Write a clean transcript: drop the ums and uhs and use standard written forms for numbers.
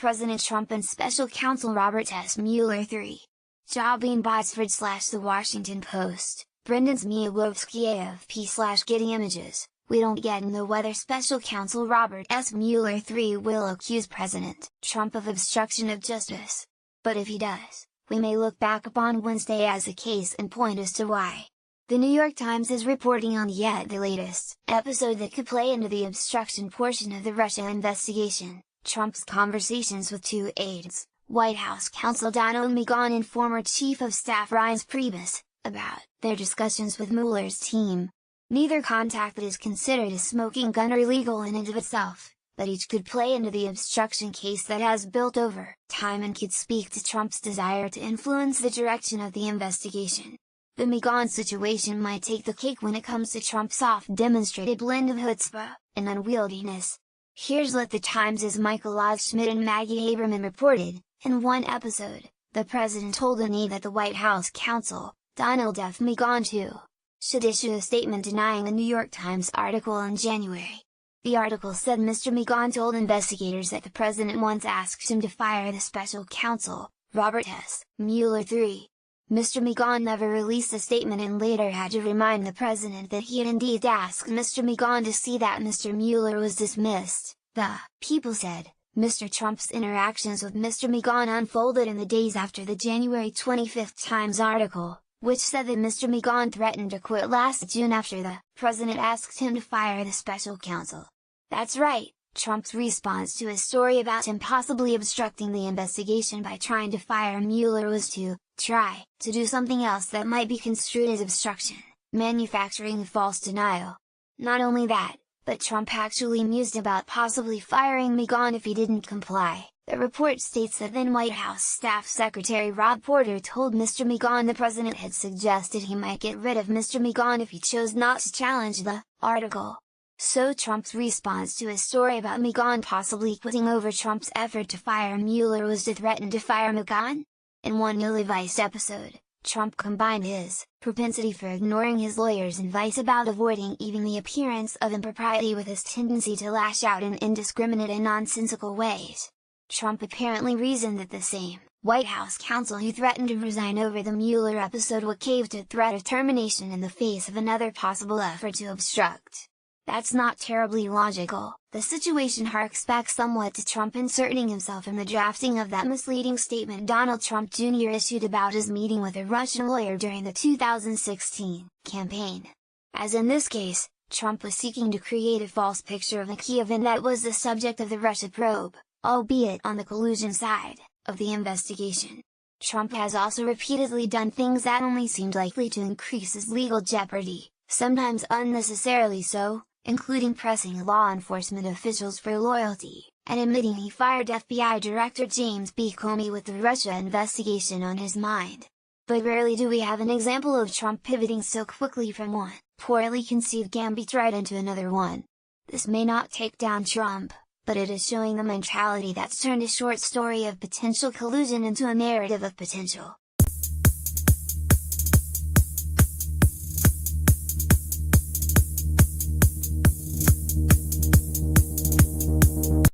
President Trump and Special Counsel Robert S. Mueller 3. Jabin Botsford / The Washington Post, Brendan's Miłowski AFP / Getty Images. We don't yet know whether Special Counsel Robert S. Mueller 3 will accuse President Trump of obstruction of justice. But if he does, we may look back upon Wednesday as a case in point as to why. The New York Times is reporting on yet the latest episode that could play into the obstruction portion of the Russia investigation: Trump's conversations with two aides, White House counsel Donald Megan and former Chief of Staff Reince Priebus, about their discussions with Mueller's team. Neither contact is considered a smoking gun or illegal in and of itself, but each could play into the obstruction case that has built over time and could speak to Trump's desire to influence the direction of the investigation. The Megan situation might take the cake when it comes to Trump's oft-demonstrated blend of chutzpah and unwieldiness. Here's what the Times' Michael Schmidt and Maggie Haberman reported. In one episode, the president told an aide that the White House counsel, Donald F. Megan too, should issue a statement denying the New York Times article in January. The article said Mr. Megan told investigators that the president once asked him to fire the special counsel, Robert S. Mueller 3. Mr. Megan never released a statement and later had to remind the president that he had indeed asked Mr. Megan to see that Mr. Mueller was dismissed. The People said, Mr. Trump's interactions with Mr. Megan unfolded in the days after the January 25 Times article, which said that Mr. Megan threatened to quit last June after the president asked him to fire the special counsel. That's right, Trump's response to a story about him possibly obstructing the investigation by trying to fire Mueller was to try to do something else that might be construed as obstruction, manufacturing false denial. Not only that, but Trump actually mused about possibly firing Megan if he didn't comply. The report states that then White House Staff Secretary Rob Porter told Mr. Megan the president had suggested he might get rid of Mr. Megan if he chose not to challenge the article. So Trump's response to a story about Megan possibly quitting over Trump's effort to fire Mueller was to threaten to fire Megan? In one ill-advised episode, Trump combined his propensity for ignoring his lawyer's advice about avoiding even the appearance of impropriety with his tendency to lash out in indiscriminate and nonsensical ways. Trump apparently reasoned that the same White House counsel who threatened to resign over the Mueller episode would cave to threat of termination in the face of another possible effort to obstruct. That's not terribly logical. The situation harks back somewhat to Trump inserting himself in the drafting of that misleading statement Donald Trump Jr. issued about his meeting with a Russian lawyer during the 2016 campaign. As in this case, Trump was seeking to create a false picture of a key event that was the subject of the Russia probe, albeit on the collusion side of the investigation. Trump has also repeatedly done things that only seemed likely to increase his legal jeopardy, sometimes unnecessarily so, including pressing law enforcement officials for loyalty, and admitting he fired FBI Director James B. Comey with the Russia investigation on his mind. But rarely do we have an example of Trump pivoting so quickly from one poorly conceived gambit right into another one. This may not take down Trump, but it is showing the mentality that's turned a short story of potential collusion into a narrative of potential